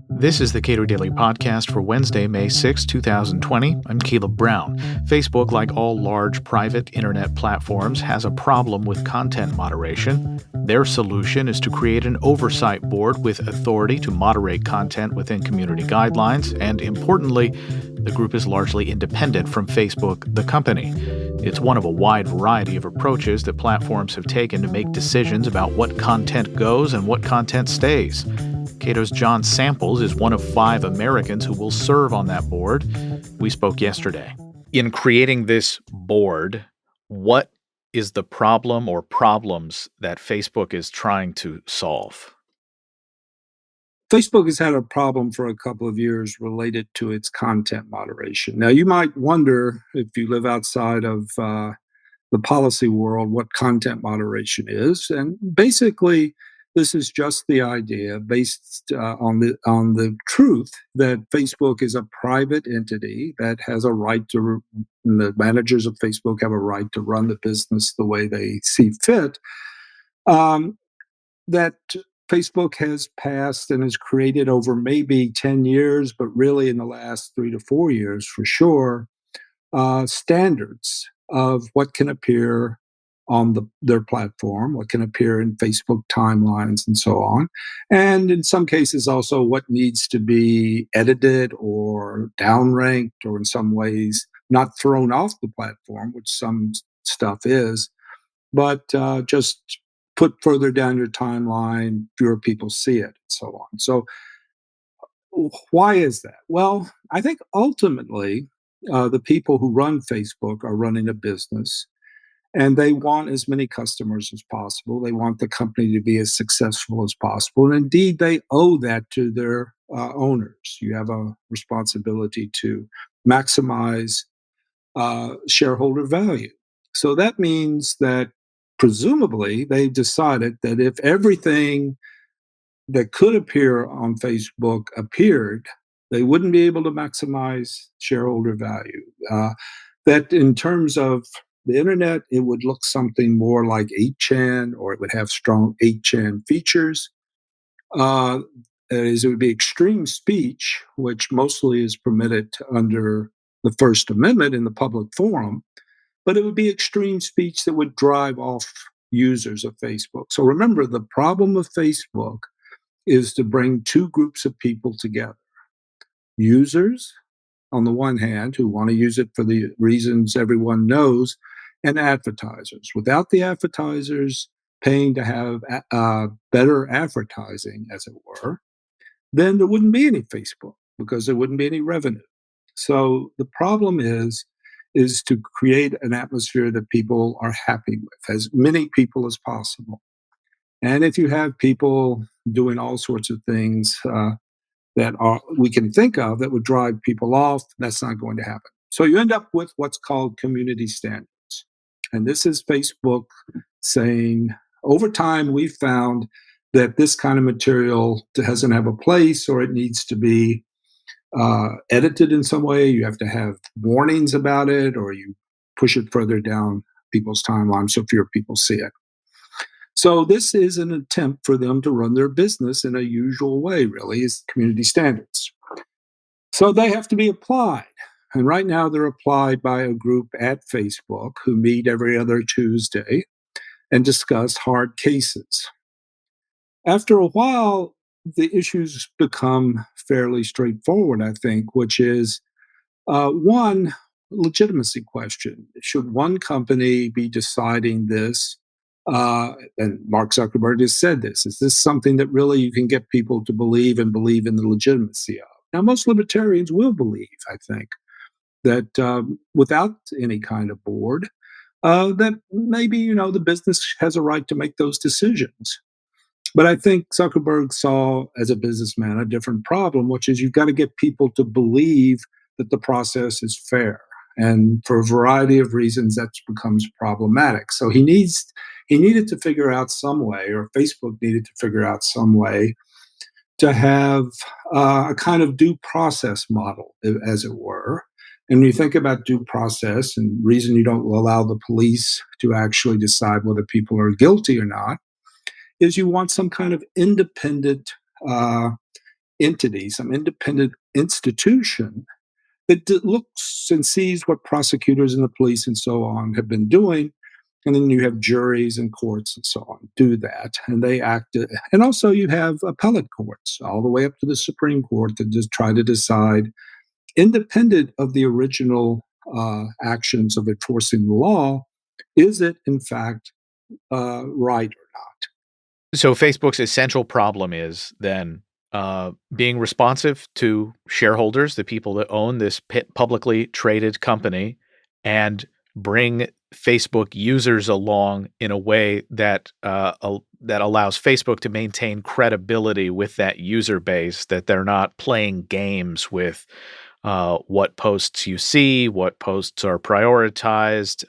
This is the Cato Daily Podcast for Wednesday, May 6, 2020. I'm Caleb Brown. Facebook, like all large private internet platforms, has a problem with content moderation. Their solution is to create an oversight board with authority to moderate content within community guidelines, and importantly, the group is largely independent from Facebook, the company. It's one of a wide variety of approaches that platforms have taken to make decisions about what content goes and what content stays. Cato's John Samples is one of 5 Americans who will serve on that board. We spoke yesterday. In creating this board, what is the problem or problems that Facebook is trying to solve? Facebook has had a problem for a couple of years related to its content moderation. Now, you might wonder if you live outside of the policy world what content moderation is, and basically, this is just the idea based on the truth that Facebook is a private entity that has a right to. The managers of Facebook have a right to run the business the way they see fit. Um, that Facebook has passed and has created over maybe 10 years, but really in the last 3 to 4 years for sure, standards of what can appear on their platform, what can appear in Facebook timelines, and so on. And in some cases, also what needs to be edited or downranked, or in some ways, not thrown off the platform, which some stuff is, but just put further down your timeline, fewer people see it, and so on. So, why is that? Well, I think ultimately, the people who run Facebook are running a business and they want as many customers as possible. They want the company to be as successful as possible. And indeed, they owe that to their owners. You have a responsibility to maximize shareholder value. So that means that presumably they decided that if everything that could appear on Facebook appeared, they wouldn't be able to maximize shareholder value. That in terms of the internet, it would look something more like 8chan, or it would have strong 8chan features. Uh, it would be extreme speech, which mostly is permitted under the First Amendment in the public forum, but it would be extreme speech that would drive off users of Facebook. So remember, the problem of Facebook is to bring two groups of people together: users, on the one hand, who want to use it for the reasons everyone knows, and advertisers. Without the advertisers paying to have better advertising, as it were, then there wouldn't be any Facebook because there wouldn't be any revenue. So the problem is to create an atmosphere that people are happy with, as many people as possible. And if you have people doing all sorts of things that we can think of that would drive people off, that's not going to happen. So you end up with what's called community standards. And this is Facebook saying, over time, we've found that this kind of material doesn't have a place, or it needs to be edited in some way. You have to have warnings about it, or you push it further down people's timeline so fewer people see it. So this is an attempt for them to run their business in a usual way, really, is community standards. So they have to be applied. And right now they're applied by a group at Facebook who meet every other Tuesday and discuss hard cases. After a while, the issues become fairly straightforward, I think, which is one, legitimacy question. Should one company be deciding this? And Mark Zuckerberg has said this. Is this something that really you can get people to believe and believe in the legitimacy of? Now, most libertarians will believe, I think, that without any kind of board, that maybe, the business has a right to make those decisions. But I think Zuckerberg saw, as a businessman, a different problem, which is you've got to get people to believe that the process is fair. And for a variety of reasons, that becomes problematic. So he needed to figure out some way, or Facebook needed to figure out some way, to have a kind of due process model, as it were. And when you think about due process, and reason you don't allow the police to actually decide whether people are guilty or not, is you want some kind of independent entity, some independent institution that looks and sees what prosecutors and the police and so on have been doing. And then you have juries and courts and so on do that, and they act. And also, you have appellate courts all the way up to the Supreme Court that just try to decide, independent of the original actions of enforcing the law, is it in fact right or not? So Facebook's essential problem is then being responsive to shareholders, the people that own this publicly traded company, and bring Facebook users along in a way that that allows Facebook to maintain credibility with that user base. That they're not playing games with what posts you see, what posts are prioritized,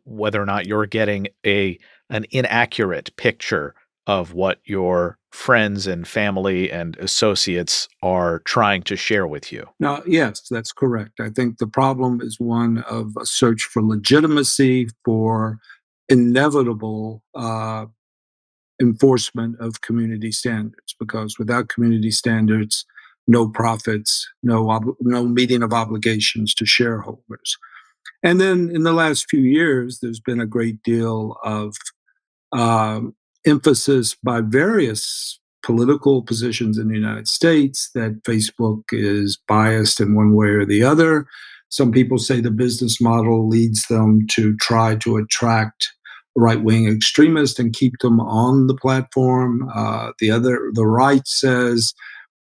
whether or not you're getting an inaccurate picture of what your friends and family and associates are trying to share with you. Now, yes, that's correct. I think the problem is one of a search for legitimacy, for inevitable enforcement of community standards, because without community standards, no profits, no meeting of obligations to shareholders. And then in the last few years, there's been a great deal of um, emphasis by various political positions in the United States that Facebook is biased in one way or the other. Some people say the business model leads them to try to attract right wing extremists and keep them on the platform. The right says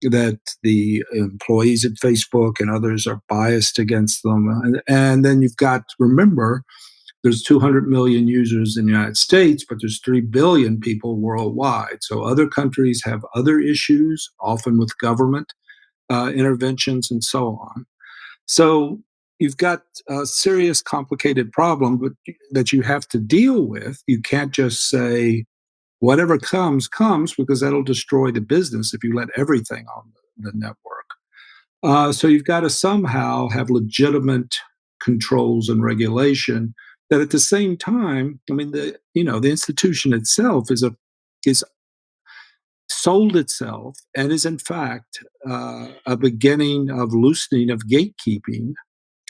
that the employees at Facebook and others are biased against them. And then you've got to remember there's 200 million users in the United States, but there's 3 billion people worldwide. So other countries have other issues, often with government interventions and so on. So you've got a serious, complicated problem that you have to deal with. You can't just say, whatever comes, comes, because that'll destroy the business if you let everything on the network. So you've got to somehow have legitimate controls and regulation that at the same time, I mean, the institution itself is sold itself and is in fact a beginning of loosening of gatekeeping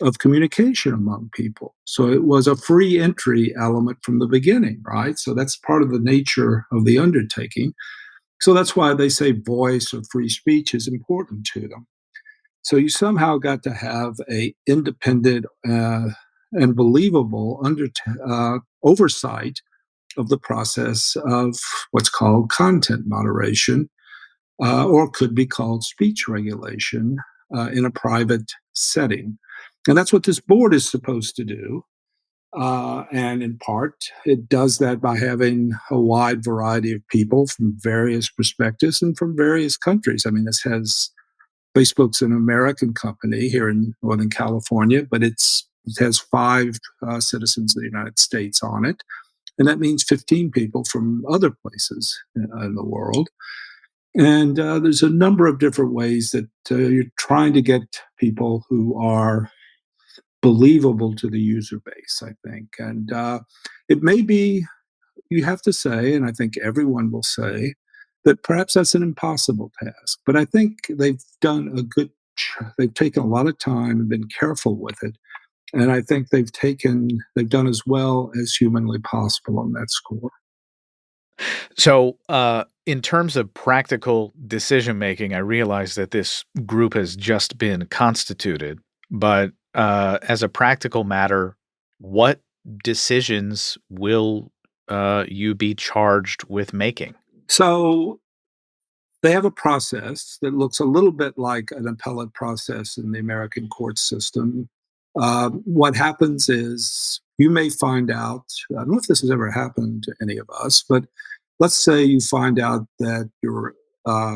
of communication among people. So it was a free entry element from the beginning, right? So that's part of the nature of the undertaking. So that's why they say voice or free speech is important to them. So you somehow got to have a independent and believable oversight of the process of what's called content moderation, or could be called speech regulation in a private setting. And that's what this board is supposed to do. And in part, it does that by having a wide variety of people from various perspectives and from various countries. I mean, Facebook's an American company here in Northern California, but it has 5 citizens of the United States on it. And that means 15 people from other places in the world. And there's a number of different ways that you're trying to get people who are believable to the user base, I think. And it may be, you have to say, and I think everyone will say, that perhaps that's an impossible task. But I think they've taken a lot of time and been careful with it. And I think they've done as well as humanly possible on that score. So, in terms of practical decision making, I realize that this group has just been constituted, but as a practical matter, what decisions will you be charged with making? So they have a process that looks a little bit like an appellate process in the American court system. What happens is you may find out, I don't know if this has ever happened to any of us, but let's say you find out that you're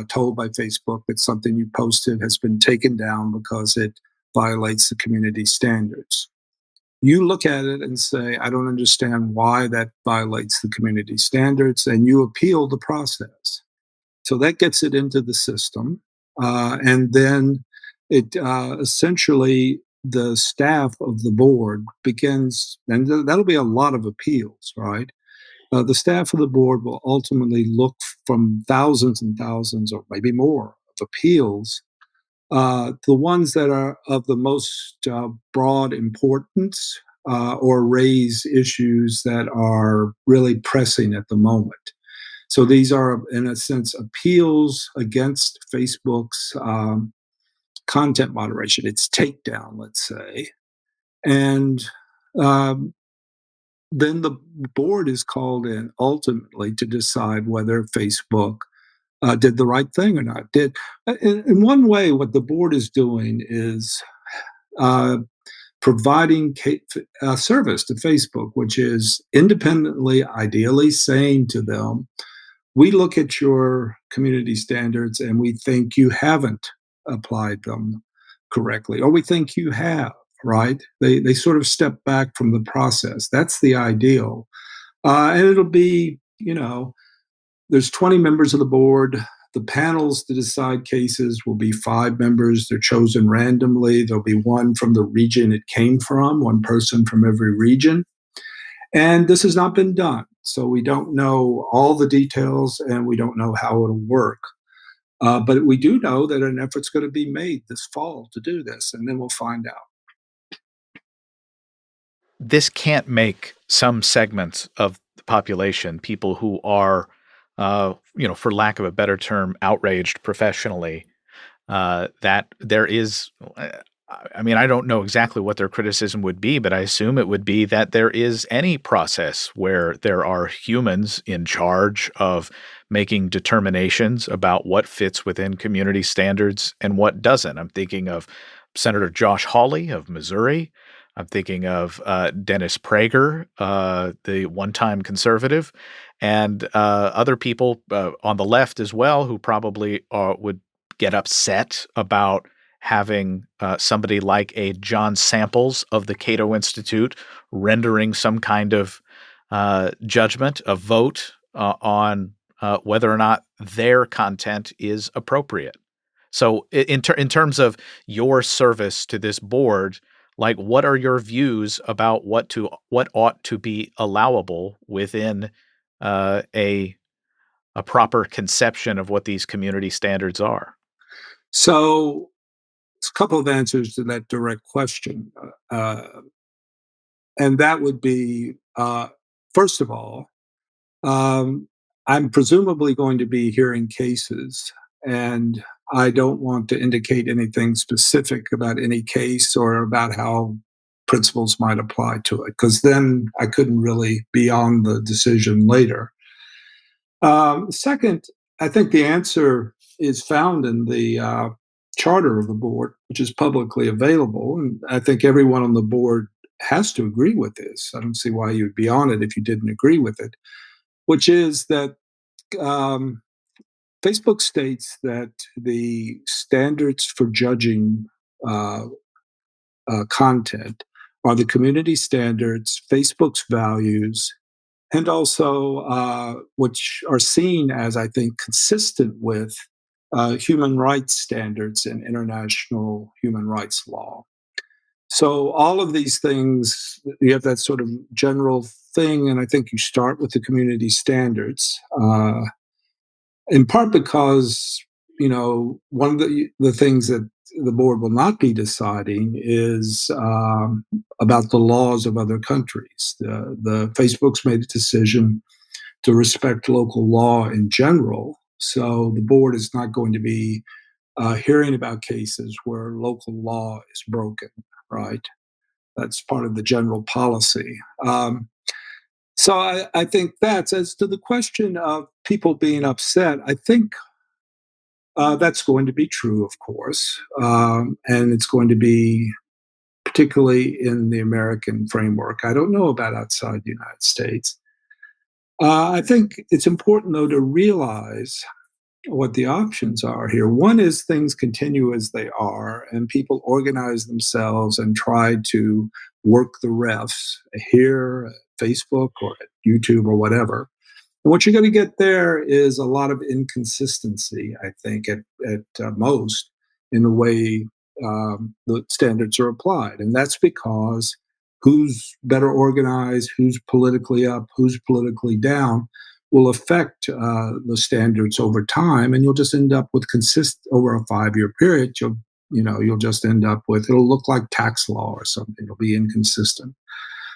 told by Facebook that something you posted has been taken down because it violates the community standards. You look at it and say, I don't understand why that violates the community standards, and you appeal the process. So that gets it into the system. And then it essentially, the staff of the board begins, and that'll be a lot of appeals, right? The staff of the board will ultimately look from thousands and thousands, or maybe more, appeals. The ones that are of the most broad importance or raise issues that are really pressing at the moment. So these are, in a sense, appeals against Facebook's content moderation, its takedown, let's say. And um, then the board is called in ultimately to decide whether Facebook did the right thing or not. In one way, what the board is doing is uh, providing service to Facebook, which is independently, ideally saying to them, we look at your community standards and we think you haven't applied them correctly, or we think you have, right? They sort of step back from the process. That's the ideal. And it'll be, there's 20 members of the board. The panels to decide cases will be 5 members. They're chosen randomly. There'll be one from the region it came from, one person from every region. And this has not been done. So we don't know all the details and we don't know how it'll work. But we do know that an effort's going to be made this fall to do this, and then we'll find out. This can't make some segments of the population, people who are, for lack of a better term, outraged professionally, that there is. I mean, I don't know exactly what their criticism would be, but I assume it would be that there is any process where there are humans in charge of making determinations about what fits within community standards and what doesn't. I'm thinking of Senator Josh Hawley of Missouri. I'm thinking of Dennis Prager, the one-time conservative, and other people on the left as well who probably would get upset about having somebody like a John Samples of the Cato Institute rendering some kind of judgment, a vote on whether or not their content is appropriate. So in terms of your service to this board, like what are your views about what ought to be allowable within a proper conception of what these community standards are? So, a couple of answers to that direct question. And that would be first of all, um, I'm presumably going to be hearing cases, and I don't want to indicate anything specific about any case or about how principles might apply to it, because then I couldn't really be on the decision later. Second, I think the answer is found in the charter of the board, which is publicly available. And I think everyone on the board has to agree with this. I don't see why you'd be on it if you didn't agree with it, which is that um, Facebook states that the standards for judging uh, content are the community standards, Facebook's values, and also which are seen as, I think, consistent with human rights standards and international human rights law. So all of these things, you have that sort of general thing, and I think you start with the community standards, in part because one of the things that the board will not be deciding is about the laws of other countries. The Facebook's made a decision to respect local law in general, so the board is not going to be hearing about cases where local law is broken. Right, that's part of the general policy. So I think that's as to the question of people being upset. I think that's going to be true, of course, and it's going to be particularly in the American framework. I don't know about outside the United States. I think it's important, though, to realize what the options are here. One is things continue as they are, and people organize themselves and try to work the refs here at Facebook or at YouTube or whatever. And what you're going to get there is a lot of inconsistency, I think, at most in the way the standards are applied. And that's because who's better organized, who's politically up, who's politically down, will affect the standards over time, and you'll just end up with over a 5-year period. You'll just end up with, it'll look like tax law or something. It'll be inconsistent.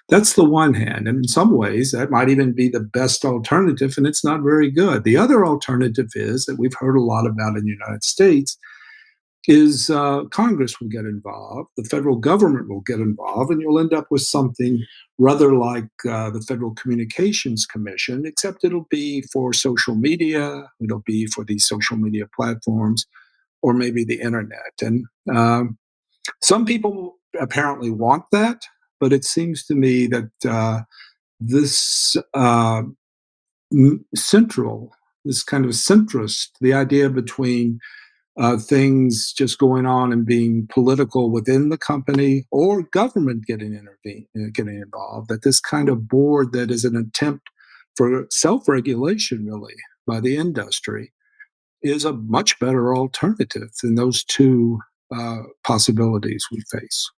That's the one hand, and in some ways, that might even be the best alternative, and it's not very good. The other alternative is that we've heard a lot about in the United States is Congress will get involved, the federal government will get involved, and you'll end up with something rather like the Federal Communications Commission, except it'll be for social media, it'll be for these social media platforms, or maybe the internet. And some people apparently want that, but it seems to me that this central, this kind of centrist, the idea between things just going on and being political within the company or government getting involved, that this kind of board that is an attempt for self-regulation really by the industry is a much better alternative than those two possibilities we face.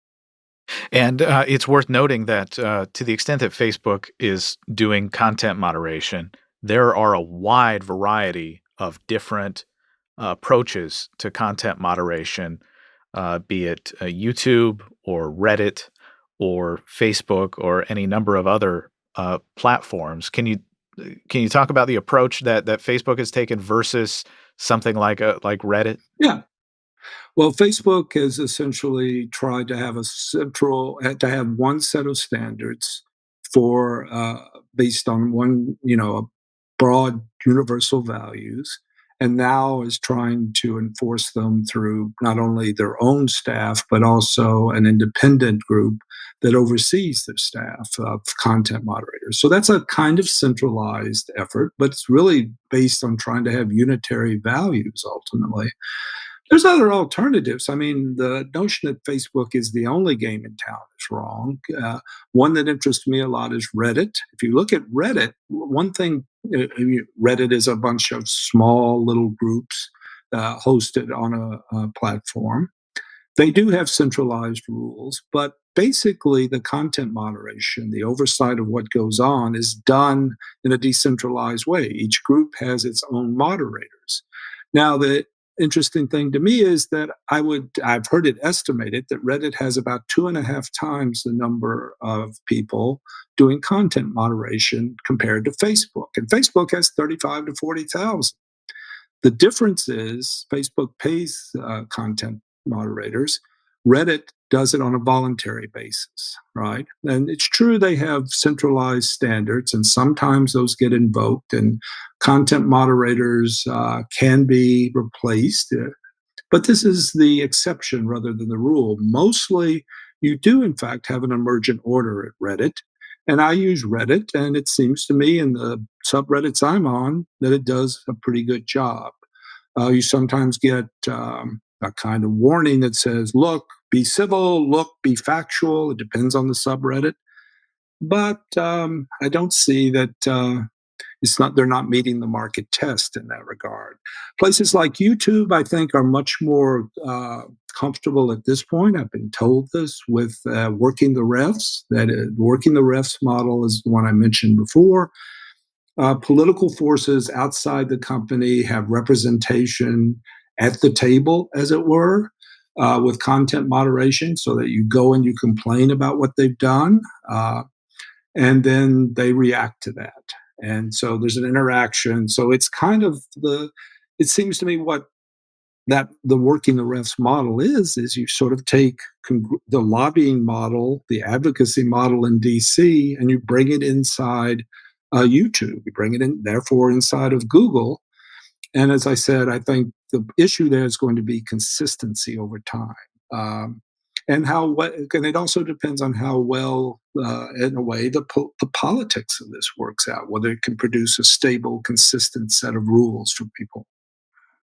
And it's worth noting that to the extent that Facebook is doing content moderation, there are a wide variety of different approaches to content moderation, be it YouTube or Reddit or Facebook or any number of other platforms. Can you talk about the approach that Facebook has taken versus something like Reddit? Yeah. Well, Facebook has essentially tried to have to have one set of standards for based on one, broad universal values, and now is trying to enforce them through not only their own staff but also an independent group that oversees their staff of content moderators. So that's a kind of centralized effort, but it's really based on trying to have unitary values ultimately. There's other alternatives. I mean, the notion that Facebook is the only game in town is wrong. One that interests me a lot is Reddit. If you look at Reddit, one thing, Reddit is a bunch of small little groups hosted on a platform. They do have centralized rules, but basically the content moderation, the oversight of what goes on is done in a decentralized way. Each group has its own moderators. Now, the interesting thing to me is that I've heard it estimated that Reddit has about 2.5 times the number of people doing content moderation compared to Facebook. And Facebook has 35 to 40,000. The difference is Facebook pays content moderators. Reddit does it on a voluntary basis, right? And it's true they have centralized standards, and sometimes those get invoked, and content moderators can be replaced. But this is the exception rather than the rule. Mostly, you do, in fact, have an emergent order at Reddit. And I use Reddit, and it seems to me in the subreddits I'm on that it does a pretty good job. You sometimes get a kind of warning that says, look, be civil, look, be factual. It depends on the subreddit. But I don't see that they're not meeting the market test in that regard. Places like YouTube, I think, are much more comfortable at this point. I've been told this with working the refs. Working the refs model is the one I mentioned before. Political forces outside the company have representation at the table, as it were, with content moderation, so that you go and you complain about what they've done, and then they react to that. And so there's an interaction. So it's kind of it seems to me what that the working the refs model is you sort of take the lobbying model, the advocacy model in DC, and you bring it inside YouTube. You bring it in, therefore, inside of Google. And as I said, I think the issue there is going to be consistency over time. And and it also depends on how well, in a way, the politics of this works out, whether it can produce a stable, consistent set of rules for people.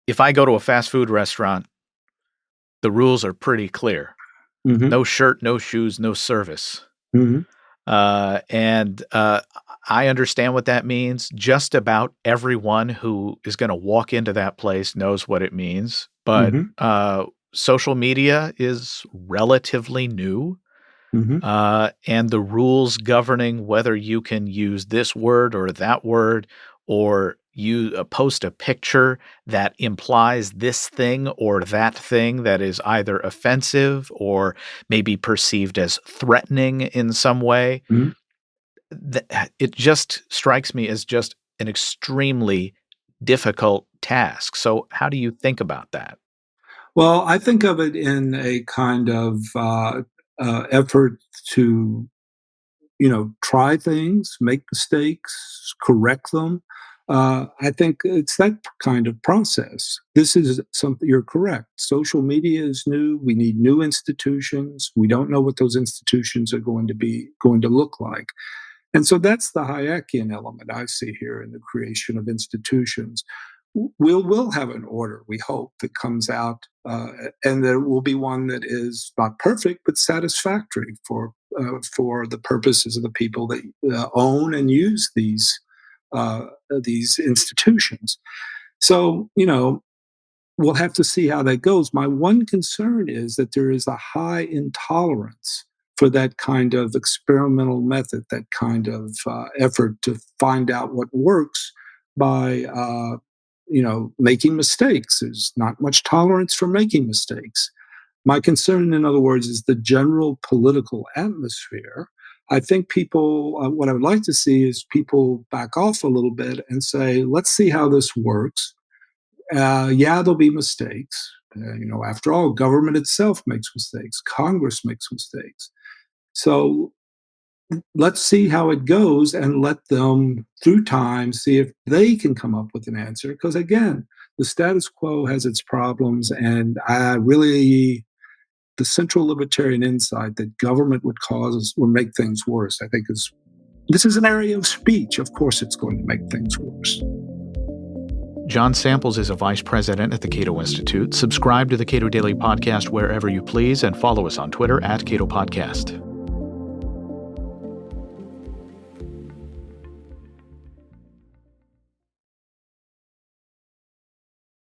If I go to a fast food restaurant, the rules are pretty clear. Hmm. No shirt, no shoes, no service. Hmm. And I understand what that means. Just about everyone who is going to walk into that place knows what it means. But Hmm. social media is relatively new. Hmm. And the rules governing whether you can use this word or that word or you post a picture that implies this thing or that thing that is either offensive or maybe perceived as threatening in some way, Mhm. it just strikes me as just an extremely difficult task. So, how do you think about that? Well, I think of it in a kind of effort to, try things, make mistakes, correct them. I think it's that kind of process. This is something you're correct. Social media is new. We need new institutions. We don't know what those institutions are going to look like. And so that's the Hayekian element I see here in the creation of institutions. We'll have an order, we hope, that comes out, and there will be one that is not perfect but satisfactory for the purposes of the people that own and use these institutions. So, we'll have to see how that goes. My one concern is that there is a high intolerance for that kind of experimental method, that kind of effort to find out what works by, making mistakes. There's not much tolerance for making mistakes. My concern, in other words, is the general political atmosphere. I think what I would like to see is people back off a little bit and say, let's see how this works. Yeah, there'll be mistakes. After all, government itself makes mistakes. Congress makes mistakes. So let's see how it goes and let them, through time, see if they can come up with an answer. Because again, the status quo has its problems, and the central libertarian insight that government would make things worse. I think this is an area of speech. Of course, it's going to make things worse. John Samples is a vice president at the Cato Institute. Subscribe to the Cato Daily Podcast wherever you please and follow us on Twitter @Cato Podcast.